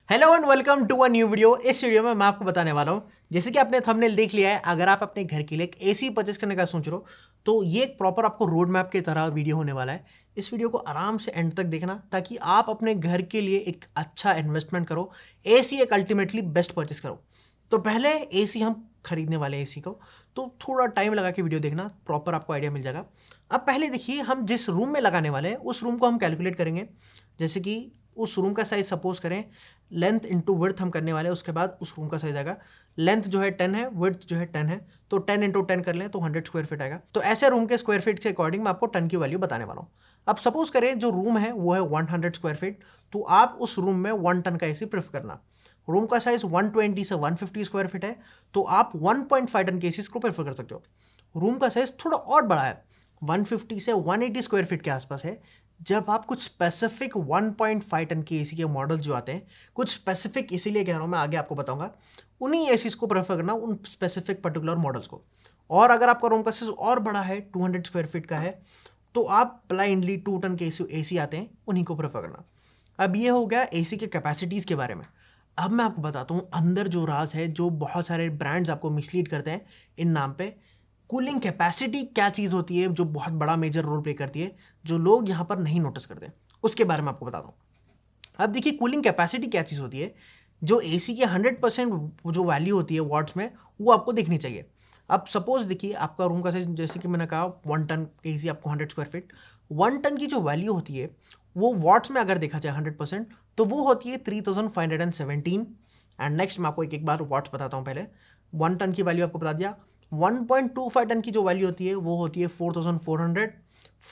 Hello and welcome to a new video. इस video में मैं आपको बताने वाला हूँ, जैसे कि आपने थंबनेल देख लिया है, अगर आप अपने घर के लिए एक एसी परचेस करने का सोच रहे हो तो ये एक प्रॉपर आपको रोड मैप की तरह वीडियो होने वाला है। इस वीडियो को आराम से एंड तक देखना ताकि आप अपने घर के लिए एक अच्छा इन्वेस्टमेंट करो, एसी एक अल्टीमेटली बेस्ट परचेस करो। तो पहले एसी हम खरीदने वाले एसी को, तो थोड़ा टाइम लगा के वीडियो देखना, प्रॉपर आपको आइडिया मिल जाएगा। अब पहले देखिए, हम जिस रूम में लगाने वाले हैं उस रूम को हम कैलकुलेट करेंगे। जैसे कि उस रूम का साइज सपोज करें, लेंथ इंटू विड्थ हम करने वाले हैं, उसके बाद उस रूम का साइज आएगा। लेंथ जो है 10 है, विड्थ जो है 10 है, तो 10 इंटू 10 कर लें तो 100 स्क्वायर फीट आएगा। तो ऐसे रूम के स्क्वायर फीट के अकॉर्डिंग मैं आपको टन की वैल्यू बताने वाला हूँ। अब सपोज करें जो रूम है वो है 100 स्क्वायर फीट, तो आप उस रूम में 1 टन का एसी प्रेफर करना। रूम का साइज 120 से 150 स्क्वायर फीट है, तो आप 1.5 टन के एसी को प्रेफर कर सकते हो। रूम का साइज थोड़ा और बड़ा है, 150 से 180 स्क्वायर फीट के आसपास है। जब आप कुछ स्पेसिफिक 1.5 टन के एसी के मॉडल जो आते हैं, कुछ स्पेसिफिक इसीलिए कह रहा हूँ, मैं आगे आपको बताऊंगा, उन्हीं एसीज को प्रेफर करना, उन स्पेसिफिक पर्टिकुलर मॉडल्स को। और अगर आपका रूम का साइज और बड़ा है, 200 स्क्वायर फीट का है, तो आप ब्लाइंडली 2 टन के एसी आते हैं, उन्हीं को प्रेफर करना। अब ये हो गया एसी के कैपेसिटीज़ के बारे में। अब मैं आपको बताता हूँ अंदर जो राज है, जो बहुत सारे ब्रांड्स आपको मिसलीड करते हैं इन नाम पे। कूलिंग कैपेसिटी क्या चीज़ होती है जो बहुत बड़ा मेजर रोल प्ले करती है, जो लोग यहाँ पर नहीं नोटिस करते, उसके बारे में आपको बताता हूँ। अब देखिए, कूलिंग कैपेसिटी क्या चीज़ होती है, जो एसी के 100% जो वैल्यू होती है वॉट्स में, वो आपको देखनी चाहिए। अब सपोज देखिए, आपका रूम का साइज जैसे कि मैंने कहा 1 टन एसी आपको 100 स्क्वायर फीट, 1 टन की जो वैल्यू होती है वो वॉट्स में अगर देखा जाए 100%, तो वो होती है 3517। एंड नेक्स्ट मैं आपको एक एक बार वॉट्स बताता हूँ। पहले 1 टन की वैल्यू आपको बता दिया। 1.25 टन की जो वैल्यू होती है वो होती है 4400।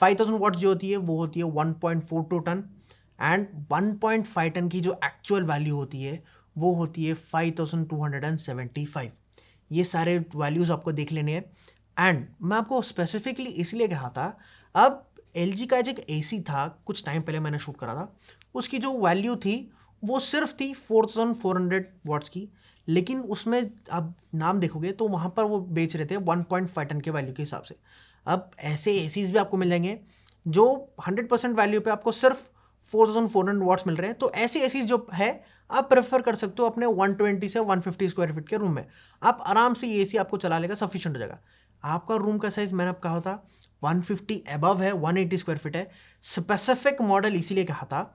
5000 वॉट्स जो होती है वो होती है 1.42 टन। एंड 1.5 टन की जो एक्चुअल वैल्यू होती है वो होती है 5275। ये सारे वैल्यूज़ आपको देख लेने हैं। एंड मैं आपको स्पेसिफिकली इसलिए कहा था, अब एल का जो एक एसी था, कुछ टाइम पहले मैंने शूट करा था, उसकी जो वैल्यू थी वो सिर्फ थी 4400 वॉट्स की। लेकिन उसमें आप नाम देखोगे तो वहाँ पर वो बेच रहे थे 1.5 टन के वैल्यू के हिसाब से। अब ऐसे एसीज भी आपको मिल जाएंगे जो 100% वैल्यू पे आपको सिर्फ 4400 वॉट्स मिल रहे हैं। तो ऐसी एसीज जो है, आप प्रेफर कर सकते हो अपने 120 से 150 स्क्वायर फीट के रूम में। आप आराम से ये एसी आपको चला लेगा, सफिशिएंट हो जाएगा। आपका रूम का साइज मैंने आपको कहा था 150 अबव है, 180 स्क्वायर फीट है। स्पेसिफिक मॉडल इसीलिए कहा था,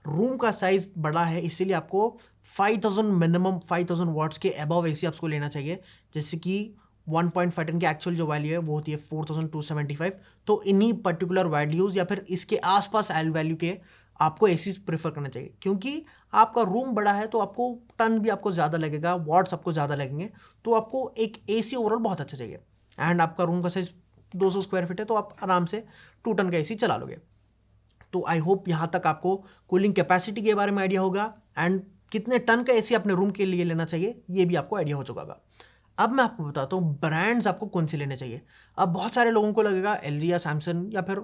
रूम का साइज बड़ा है, इसीलिए आपको 5000 मिनिमम 5000 वॉट्स के अबव एसी आपको लेना चाहिए। जैसे कि 1.5 टन की एक्चुअल जो वैल्यू है वो होती है 4275। तो इन्हीं पर्टिकुलर वैल्यूज़ या फिर इसके आसपास एल वैल्यू के आपको एसी प्रेफर करना चाहिए, क्योंकि आपका रूम बड़ा है तो आपको टन भी आपको ज़्यादा लगेगा, वॉट्स आपको ज़्यादा लगेंगे, तो आपको एक एसी ओवरऑल बहुत अच्छा चाहिए। एंड आपका रूम का साइज 200 स्क्वायर फीट है, तो आप आराम से 2 टन का एसी चला लोगे। तो आई होप यहाँ तक आपको कूलिंग कैपेसिटी के बारे में आइडिया होगा, एंड कितने टन का एसी अपने रूम के लिए लेना चाहिए ये भी आपको आइडिया हो चुका होगा। अब मैं आपको बताता हूँ ब्रांड्स आपको कौन से लेने चाहिए। अब बहुत सारे लोगों को लगेगा एलजी या सैमसंग या फिर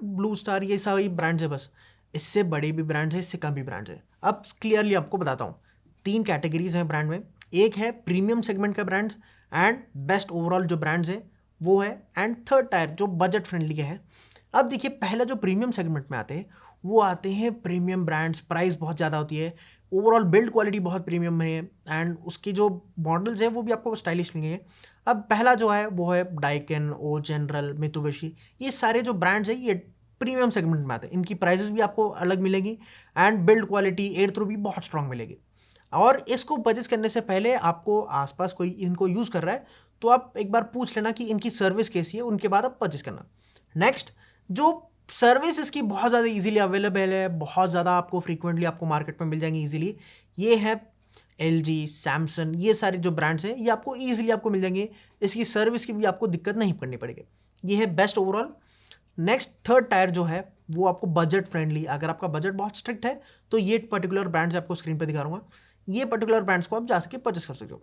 ब्लू स्टार, ये सारी ब्रांड्स है बस। इससे बड़े भी ब्रांड्स हैं, इससे कम भी ब्रांड्स हैं। अब क्लियरली आपको बताता हूँ, 3 कैटेगरीज हैं ब्रांड में। एक है प्रीमियम सेगमेंट का ब्रांड्स, एंड बेस्ट ओवरऑल जो ब्रांड्स है वो है, एंड थर्ड टायर जो बजट फ्रेंडली के हैं। अब देखिए, पहला जो प्रीमियम सेगमेंट में आते हैं वो आते हैं प्रीमियम ब्रांड्स, प्राइस बहुत ज़्यादा होती है, ओवरऑल बिल्ड क्वालिटी बहुत प्रीमियम है, एंड उसकी जो मॉडल्स हैं वो भी आपको स्टाइलिश मिलेंगे। अब पहला जो है वो है डाइकन, ओ जनरल, मित्सुबिशी। ये सारे जो ब्रांड्स हैं ये प्रीमियम सेगमेंट में आते हैं, इनकी प्राइसेस भी आपको अलग मिलेगी, and build quality air through भी बहुत स्ट्रांग मिलेगी। और इसको परचेज करने से पहले आपको आसपास कोई इनको यूज़ कर रहा है तो आप एक बार पूछ लेना कि इनकी सर्विस कैसी है, उनके बाद आप परचेज करना। नेक्स्ट, जो सर्विस इसकी बहुत ज़्यादा इजीली अवेलेबल है, बहुत ज़्यादा आपको फ्रीक्वेंटली आपको मार्केट में मिल जाएंगी इजीली, ये है एलजी, सैमसंग, ये सारे जो ब्रांड्स हैं ये आपको इजीली आपको मिल जाएंगे। इसकी सर्विस की भी आपको दिक्कत नहीं करनी पड़ेगी। ये है best overall. Next, third tier जो है वो आपको बजट फ्रेंडली, अगर आपका बजट बहुत स्ट्रिक्ट है तो ये पर्टिकुलर ब्रांड्स आपको स्क्रीन पर दिखा रहा हूँ, ये पर्टिकुलर ब्रांड्स को आप जा सके परचेस कर सकते हो।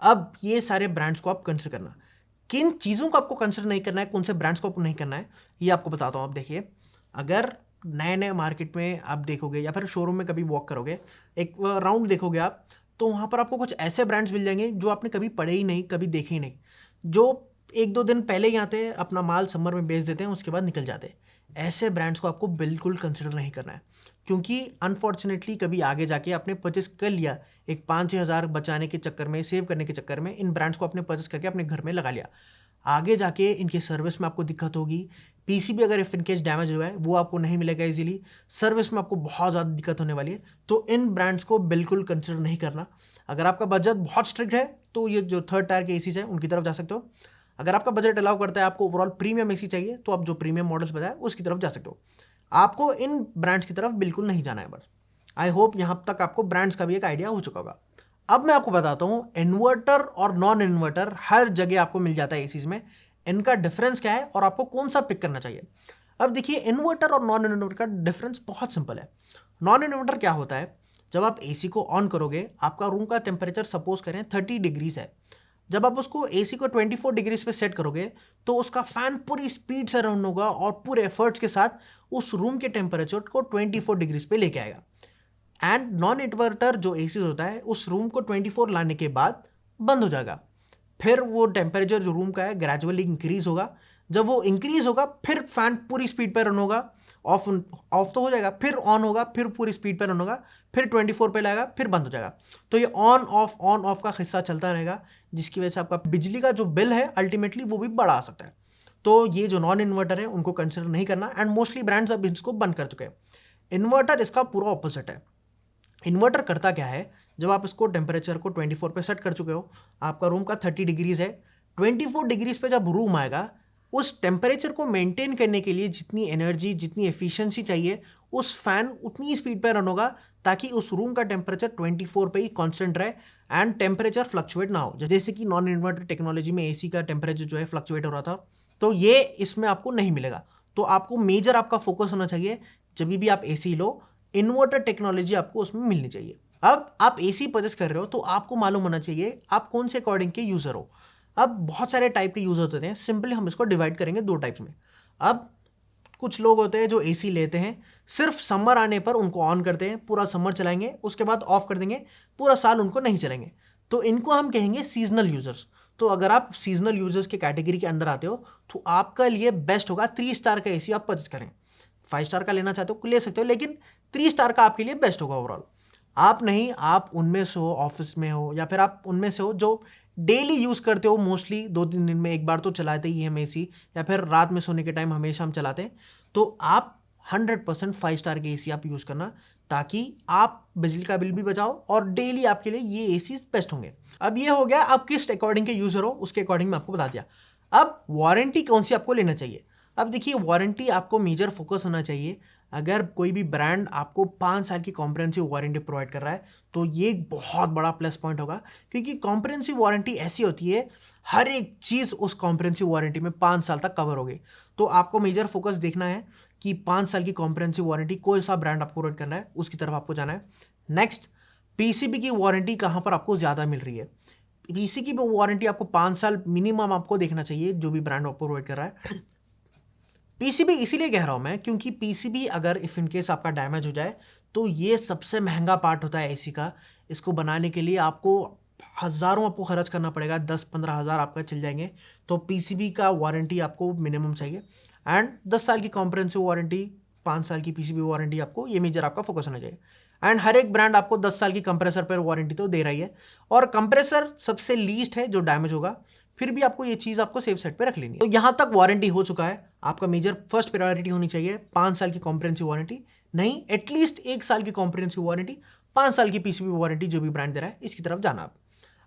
अब ये सारे ब्रांड्स को आप कंसिडर करना, किन चीज़ों को आपको कंसिडर नहीं करना है, कौन से ब्रांड्स को आपको नहीं करना है, ये आपको बताता हूँ। आप देखिए, अगर नए नए मार्केट में आप देखोगे या फिर शोरूम में कभी वॉक करोगे, एक राउंड देखोगे आप, तो वहाँ पर आपको कुछ ऐसे ब्रांड्स मिल जाएंगे जो आपने कभी पढ़े ही नहीं, कभी देखे ही नहीं, जो 1-2 दिन पहले ही आते हैं, अपना माल समर में बेच देते हैं, उसके बाद निकल जाते हैं। ऐसे ब्रांड्स को आपको बिल्कुल कंसिडर नहीं करना है। क्योंकि अनफॉर्चुनेटली कभी आगे जाके आपने परचेस कर लिया, एक 5-6 हज़ार बचाने के चक्कर में, सेव करने के चक्कर में इन ब्रांड्स को आपने परचेस करके अपने घर में लगा लिया, आगे जाके इनकी सर्विस में आपको दिक्कत होगी। पीसीबी अगर इफ इन केस डैमेज हुआ है वो आपको नहीं मिलेगा इजीली, सर्विस में आपको बहुत ज़्यादा दिक्कत होने वाली है। तो इन ब्रांड्स को बिल्कुल कंसिडर नहीं करना। अगर आपका बजट बहुत स्ट्रिक्ट है तो ये जो थर्ड टायर के एसीज हैं उनकी तरफ जा सकते हो। अगर आपका बजट अलाउ करता है, आपको ओवरऑल प्रीमियम एसी चाहिए, तो आप जो प्रीमियम मॉडल्स बताया उसकी तरफ जा सकते हो। आपको इन ब्रांड्स की तरफ बिल्कुल नहीं जाना है। बस आई होप यहाँ तक आपको ब्रांड्स का भी एक आइडिया हो चुका होगा। अब मैं आपको बताता हूँ इन्वर्टर और नॉन इन्वर्टर हर जगह आपको मिल जाता है एसीज में, इनका डिफरेंस क्या है और आपको कौन सा पिक करना चाहिए। अब देखिए, इन्वर्टर और नॉन इन्वर्टर का डिफरेंस बहुत सिंपल है। नॉन इन्वर्टर क्या होता है, जब आप एसी को ऑन करोगे, आपका रूम का टेम्परेचर सपोज करें 30 डिग्रीज है, जब आप उसको एसी को 24 डिग्रीज पे सेट करोगे तो उसका फैन पूरी स्पीड से रन होगा और पूरे एफर्ट्स के साथ उस रूम के टेम्परेचर को 24 डिग्रीज पे लेके आएगा। एंड नॉन इन्वर्टर जो एसी होता है उस रूम को 24 लाने के बाद बंद हो जाएगा, फिर वो टेम्परेचर जो रूम का है ग्रेजुअली इंक्रीज होगा, जब वो इंक्रीज होगा फिर फैन पूरी स्पीड पर रन होगा, ऑफ ऑफ तो हो जाएगा, फिर ऑन होगा, फिर पूरी स्पीड पर रन होगा, फिर 24 पे लाएगा, फिर बंद हो जाएगा। तो ये ऑन ऑफ का हिस्सा चलता रहेगा, जिसकी वजह से आपका बिजली का जो बिल है अल्टीमेटली वो भी बढ़ा आ सकता है। तो ये जो नॉन इन्वर्टर है उनको कंसिडर नहीं करना, एंड मोस्टली ब्रांड्स अब इसको बंद कर चुके हैं। इन्वर्टर इसका पूरा ऑपोजिट है। इन्वर्टर करता क्या है, जब आप इसको टेम्परेचर को 24 पे सेट कर चुके हो, आपका रूम का 30 डिग्रीज है, 24 डिग्रीज पे जब रूम आएगा, उस टेम्परेचर को मेंटेन करने के लिए जितनी एनर्जी, जितनी एफिशिएंसी चाहिए, उस फैन उतनी स्पीड पे रन होगा ताकि उस रूम का टेम्परेचर 24 पे ही कांस्टेंट रहे एंड टेम्परेचर फ्लक्चुएट ना हो। जैसे कि नॉन इन्वर्टर टेक्नोलॉजी में एसी का टेम्परेचर जो है फ्लक्चुएट हो रहा था, तो ये इसमें आपको नहीं मिलेगा। तो आपको मेजर आपका फोकस होना चाहिए, जब भी आप एसी लो, इन्वर्टर टेक्नोलॉजी आपको उसमें मिलनी चाहिए। अब आप एसी परचेस कर रहे हो तो आपको मालूम होना चाहिए आप कौन से अकॉर्डिंग के यूज़र हो। अब बहुत सारे टाइप के यूज़र होते हैं, सिंपली हम इसको डिवाइड करेंगे 2 टाइप्स में। अब कुछ लोग होते हैं जो एसी लेते हैं, सिर्फ समर आने पर उनको ऑन करते हैं, पूरा समर चलाएंगे, उसके बाद ऑफ कर देंगे, पूरा साल उनको नहीं चलाएंगे, तो इनको हम कहेंगे सीजनल यूज़र्स। तो अगर आप सीजनल यूज़र्स के कैटेगरी के अंदर आते हो तो आपका लिए बेस्ट होगा 3 स्टार का एसी आप परचेस करें। 5 स्टार का लेना चाहते हो ले सकते हो, लेकिन 3 स्टार का आपके लिए बेस्ट होगा ओवरऑल। आप नहीं, आप उनमें से हो, ऑफिस में हो, या फिर आप उनमें से हो जो डेली यूज़ करते हो, मोस्टली 2-3 दिन में एक बार तो चलाते ही हम एसी, या फिर रात में सोने के टाइम हमेशा हम चलाते हैं, तो आप 100% 5 स्टार के एसी आप यूज़ करना, ताकि आप बिजली का बिल भी बचाओ और डेली आपके लिए ये एसी बेस्ट होंगे। अब ये हो गया आप किस अकॉर्डिंग के यूज़र हो, उसके अकॉर्डिंग मैं आपको बता दिया। अब वारंटी कौन सी आपको लेना चाहिए। अब देखिए, वारंटी आपको मेजर फोकस होना चाहिए। अगर कोई भी ब्रांड आपको 5 साल की कॉम्प्रिहेंसिव वारंटी प्रोवाइड कर रहा है तो ये एक बहुत बड़ा प्लस पॉइंट होगा, क्योंकि कॉम्प्रिहेंसिव वारंटी ऐसी होती है, हर एक चीज़ उस कॉम्प्रिहेंसिव वारंटी में 5 साल तक कवर होगी। तो आपको मेजर फोकस देखना है कि 5 साल की कॉम्प्रिहेंसिव वारंटी कोई सा ब्रांड आपको प्रोवाइड करना है, उसकी तरफ आपको जाना है। नेक्स्ट, पीसीबी की वारंटी कहाँ पर आपको ज़्यादा मिल रही है। पीसी की वारंटी आपको 5 साल मिनिमम आपको देखना चाहिए, जो भी ब्रांड आपको प्रोवाइड कर रहा है। पीसीबी इसीलिए कह रहा हूँ मैं, क्योंकि पीसीबी अगर इफ़ इन केस आपका डैमेज हो जाए तो ये सबसे महंगा पार्ट होता है एसी का। इसको बनाने के लिए आपको हज़ारों आपको खर्च करना पड़ेगा, 10-15 हज़ार आपका चल जाएंगे। तो पीसीबी का वारंटी आपको मिनिमम चाहिए, एंड 10 साल की कॉम्प्रिहेंसिव वारंटी, 5 साल की पीसीबी वारंटी, आपको ये मेजर आपका फोकस होना चाहिए। एंड हर एक ब्रांड आपको 10 साल की कंप्रेसर पर वारंटी तो दे रही है, और कंप्रेसर सबसे लीस्ट है जो डैमेज होगा, फिर भी आपको ये चीज़ आपको सेफ साइड पे रख लेनी है। तो यहाँ तक वारंटी हो चुका है, आपका मेजर फर्स्ट प्रायोरिटी होनी चाहिए 5 साल की कॉम्प्रिहेंसिव वारंटी, नहीं एटलीस्ट 1 साल की कॉम्प्रिहेंसिव वारंटी, 5 साल की पीसीबी वारंटी जो भी ब्रांड दे रहा है, इसकी तरफ जाना आप।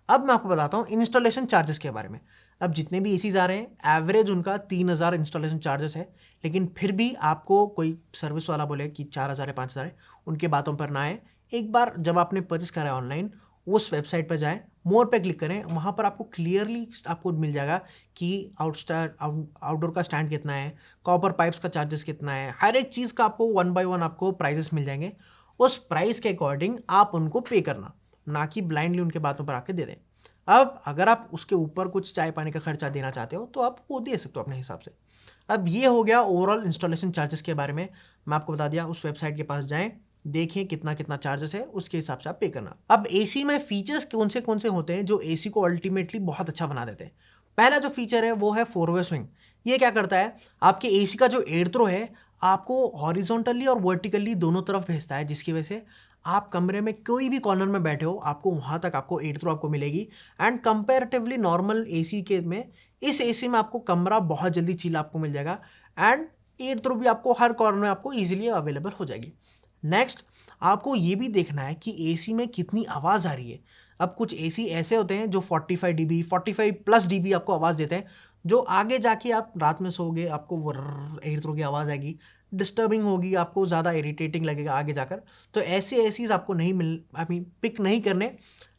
अब मैं आपको बताता हूँ इंस्टॉलेशन चार्जेस के बारे में। अब जितने भी एसीज आ रहे हैं, एवरेज उनका 3000 इंस्टॉलेशन चार्जेस है, लेकिन फिर भी आपको कोई सर्विस वाला बोले कि 4000 है 5000 है, उनके बातों पर ना आए। एक बार जब आपने परचेस करा है ऑनलाइन, उस वेबसाइट पर जाएं, मोर पे क्लिक करें, वहाँ पर आपको क्लियरली आपको मिल जाएगा कि आउटडोर का स्टैंड कितना है, कॉपर पाइप्स का चार्जेस कितना है, हर एक चीज़ का आपको 1 by 1 आपको प्राइजेस मिल जाएंगे। उस प्राइस के अकॉर्डिंग आप उनको पे करना, ना कि ब्लाइंडली उनके बातों पर आके दे दें। अब अगर आप उसके ऊपर कुछ चाय पानी का खर्चा देना चाहते हो तो आप वो दे सकते हो अपने हिसाब से। अब ये हो गया ओवरऑल इंस्टॉलेशन चार्जेस के बारे में, मैं आपको बता दिया। उस वेबसाइट के पास जाएं, देखिए कितना कितना चार्जेस है, उसके हिसाब से आप पे करना। अब एसी में फीचर्स कौन से होते हैं जो एसी को अल्टीमेटली बहुत अच्छा बना देते हैं। पहला जो फीचर है वो है 4-वे स्विंग। ये क्या करता है, आपके एसी का जो एयर थ्रो है आपको हॉरिजॉन्टली और वर्टिकली दोनों तरफ भेजता है, जिसकी वजह से आप कमरे में कोई भी कॉर्नर में बैठे हो आपको वहाँ तक आपको एयर थ्रो आपको मिलेगी। एंड कंपैरेटिवली नॉर्मल एसी के में इस एसी में आपको कमरा बहुत जल्दी चिल आपको मिल जाएगा एंड एयर थ्रो भी आपको हर कॉर्नर में आपको ईजिली अवेलेबल हो जाएगी। नेक्स्ट, आपको ये भी देखना है कि एसी में कितनी आवाज़ आ रही है। अब कुछ एसी ऐसे होते हैं जो 45 डीबी 45 प्लस डीबी आपको आवाज़ देते हैं, जो आगे जाके आप रात में सोओगे आपको एयर थ्रो की आवाज़ आएगी, डिस्टर्बिंग होगी, आपको ज़्यादा इरिटेटिंग लगेगा आगे जाकर। तो ऐसे एसीज आपको नहीं पिक नहीं करने।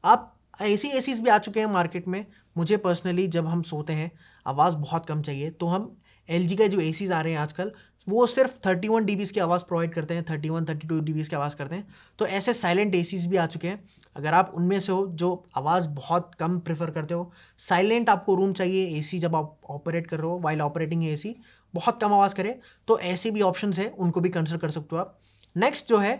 आप ऐसी एसीज भी आ चुके हैं मार्केट में। मुझे पर्सनली जब हम सोते हैं आवाज़ बहुत कम चाहिए तो हम LG का जो एसीज आ रहे हैं आजकल वो सिर्फ 31 डीबीज़ की आवाज़ प्रोवाइड करते हैं, 31 32 डीबीज़ की आवाज़ करते हैं। तो ऐसे साइलेंट एसीज भी आ चुके हैं। अगर आप उनमें से हो जो आवाज़ बहुत कम प्रेफर करते हो, साइलेंट आपको रूम चाहिए, एसी जब आप ऑपरेट कर रहे हो वाइल ऑपरेटिंग एसी बहुत कम आवाज़ करे, तो ऐसे भी ऑप्शंस है, उनको भी कंसिडर कर सकते हो आप। नेक्स्ट जो है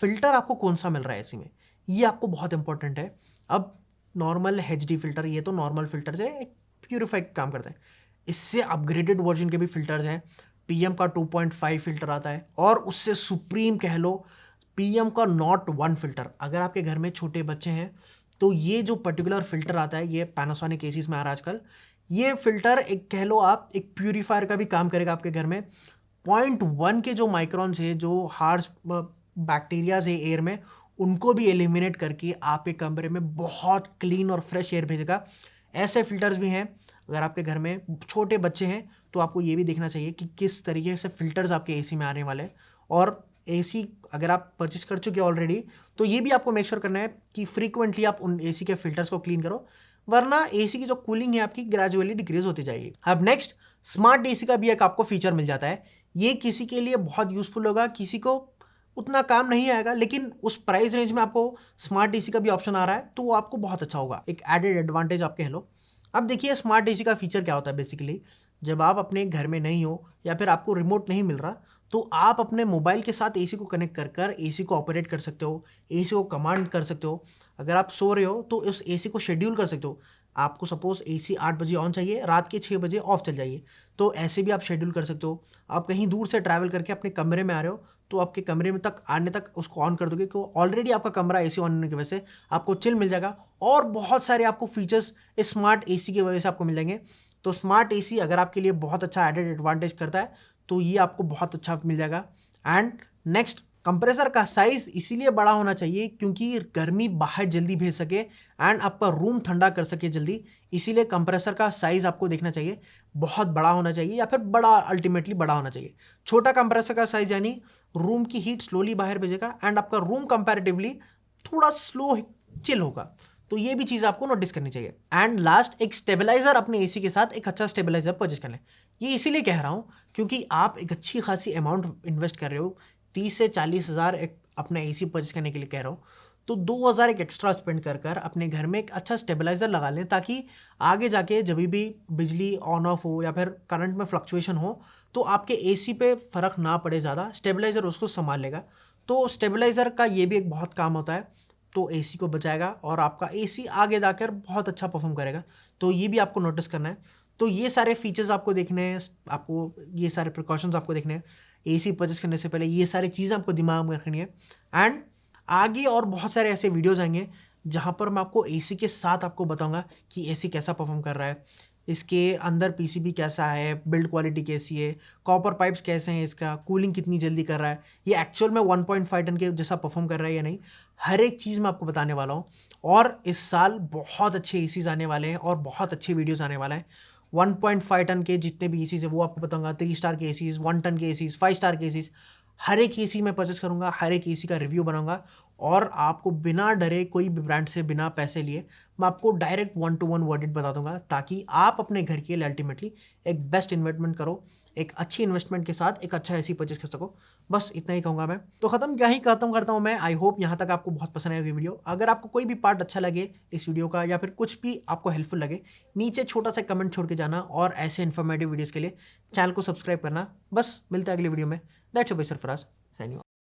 फ़िल्टर आपको कौन सा मिल रहा है एसी में, ये आपको बहुत इंपॉर्टेंट है। अब नॉर्मल HD फ़िल्टर, ये तो नॉर्मल फ़िल्टर है, एक प्यूरीफाई काम करता है। इससे अपग्रेडेड वर्जन के भी फ़िल्टर्स हैं। PM का 2.5 फ़िल्टर आता है और उससे सुप्रीम कह लो PM का Note 1 फ़िल्टर। अगर आपके घर में छोटे बच्चे हैं तो ये जो पर्टिकुलर फ़िल्टर आता है, ये पैनासोनिक एसीज में आ रहा है आजकल, ये फ़िल्टर एक कह लो आप एक प्यूरीफायर का भी काम करेगा आपके घर में। 0.1 के जो माइक्रॉन्स है, जो हार्श बैक्टीरियाज है एयर में, उनको भी एलिमिनेट करके आपके कमरे में बहुत क्लीन और फ्रेश एयर भेजेगा। ऐसे फ़िल्टर्स भी हैं। अगर आपके घर में छोटे बच्चे हैं तो आपको ये भी देखना चाहिए कि किस तरीके से फ़िल्टर्स आपके एसी में आने वाले हैं। और एसी अगर आप परचेस कर चुके हैं ऑलरेडी तो ये भी आपको मेक श्योर करना है कि फ्रीक्वेंटली आप उन एसी के फ़िल्टर्स को क्लीन करो, वरना एसी की जो कूलिंग है आपकी ग्रेजुअली डिक्रीज होती जाएगी। अब नेक्स्ट, स्मार्ट एसी का भी एक आपको फीचर मिल जाता है। ये किसी के लिए बहुत यूज़फुल होगा, किसी को उतना काम नहीं आएगा, लेकिन उस प्राइस रेंज में आपको स्मार्ट एसी का भी ऑप्शन आ रहा है तो वो आपको बहुत अच्छा होगा, एक एडेड एडवांटेज आप कह लो। अब देखिए स्मार्ट एसी का फीचर क्या होता है बेसिकली, जब आप अपने घर में नहीं हो या फिर आपको रिमोट नहीं मिल रहा तो आप अपने मोबाइल के साथ एसी को कनेक्ट कर कर एसी को ऑपरेट कर सकते हो, एसी को कमांड कर सकते हो। अगर आप सो रहे हो तो उस एसी को शेड्यूल कर सकते हो। आपको सपोज एसी 8 बजे ऑन चाहिए, रात के 6 बजे ऑफ चल जाइए, तो ऐसे भी आप शेड्यूल कर सकते हो। आप कहीं दूर से ट्रैवल करके अपने कमरे में आ रहे हो तो आपके कमरे में तक आने तक उसको ऑन कर दोगे, तो ऑलरेडी आपका कमरा एसी ऑन होने की वजह से आपको चिल मिल जाएगा। और बहुत सारे आपको फीचर्स इस स्मार्ट एसी की वजह से आपको मिल जाएंगे। तो स्मार्ट एसी अगर आपके लिए बहुत अच्छा एडेड एडवांटेज करता है तो ये आपको बहुत अच्छा मिल जाएगा। एंड नेक्स्ट, कंप्रेसर का साइज इसीलिए बड़ा होना चाहिए क्योंकि गर्मी बाहर जल्दी भेज सके एंड आपका रूम ठंडा कर सके जल्दी, इसीलिए कंप्रेसर का साइज आपको देखना चाहिए, बहुत बड़ा होना चाहिए या फिर बड़ा अल्टीमेटली बड़ा होना चाहिए। छोटा कंप्रेसर का साइज यानी रूम की हीट स्लोली बाहर भेजेगा एंड आपका रूम कंपैरेटिवली थोड़ा स्लो चिल होगा। तो ये भी चीज़ आपको नोटिस करनी चाहिए। एंड लास्ट, एक स्टेबलाइजर अपने एसी के साथ एक अच्छा स्टेबलाइजर परचेज कर लें। ये इसीलिए कह रहा हूँ क्योंकि आप एक अच्छी खासी अमाउंट इन्वेस्ट कर रहे हो, 30 से 40 हज़ार एक अपना एसी परचेज करने के लिए कह रहा हूँ, तो 2,000 एक एक्स्ट्रा स्पेंड कर कर अपने घर में एक अच्छा स्टेबलाइजर लगा लें, ताकि आगे जाके जब भी बिजली ऑन ऑफ हो या फिर करंट में फ्लक्चुएशन हो तो आपके एसी पे फ़र्क ना पड़े ज़्यादा, स्टेबलाइजर उसको संभाल लेगा। तो स्टेबलाइजर का ये भी एक बहुत काम होता है, तो एसी को बचाएगा और आपका एसी आगे जाकर बहुत अच्छा परफॉर्म करेगा। तो ये भी आपको नोटिस करना है। तो ये सारे फीचर्स आपको देखने हैं, आपको ये सारे प्रिकॉशंस आपको देखने हैं। एसी परचेस करने से पहले ये सारी चीज़ें आपको दिमाग में रखनी है। एंड आगे और बहुत सारे ऐसे वीडियोज़ आएंगे जहाँ पर मैं आपको एसी के साथ आपको बताऊँगा कि एसी कैसा परफॉर्म कर रहा है, इसके अंदर पीसीबी कैसा है, बिल्ड क्वालिटी कैसी है, कॉपर पाइप्स कैसे हैं, इसका कूलिंग कितनी जल्दी कर रहा है, ये एक्चुअल में 1.5 टन के जैसा परफॉर्म कर रहा है या नहीं, हर एक चीज़ मैं आपको बताने वाला हूँ। और इस साल बहुत अच्छे एसीज आने वाले हैं और बहुत अच्छे वीडियोज़ आने वाले हैं। 1.5 टन के जितने भी एसीज है वो आपको बताऊंगा, 3 स्टार के एसीज, 1 टन के एसीज, 5 स्टार के एसीज, हर एक एसी मैं परचेस करूंगा, हर एक एसी का रिव्यू बनाऊंगा और आपको बिना डरे कोई भी ब्रांड से बिना पैसे लिए मैं आपको डायरेक्ट 1 to 1 वर्डिट बता दूंगा, ताकि आप अपने घर के लिए अल्टीमेटली एक बेस्ट इन्वेस्टमेंट करो, एक अच्छी इन्वेस्टमेंट के साथ एक अच्छा एसी परचेस कर सको। बस इतना ही कहूँगा मैं। तो खत्म करता हूँ मैं। आई होप यहाँ तक आपको बहुत पसंद आएगी वीडियो। अगर आपको कोई भी पार्ट अच्छा लगे इस वीडियो का या फिर कुछ भी आपको हेल्पफुल लगे, नीचे छोटा सा कमेंट छोड़ के जाना और ऐसे इन्फॉर्मेटिव वीडियोज़ के लिए चैनल को सब्सक्राइब करना। बस मिलते हैं अगली वीडियो में। That's your by Sarfaraz, signing of.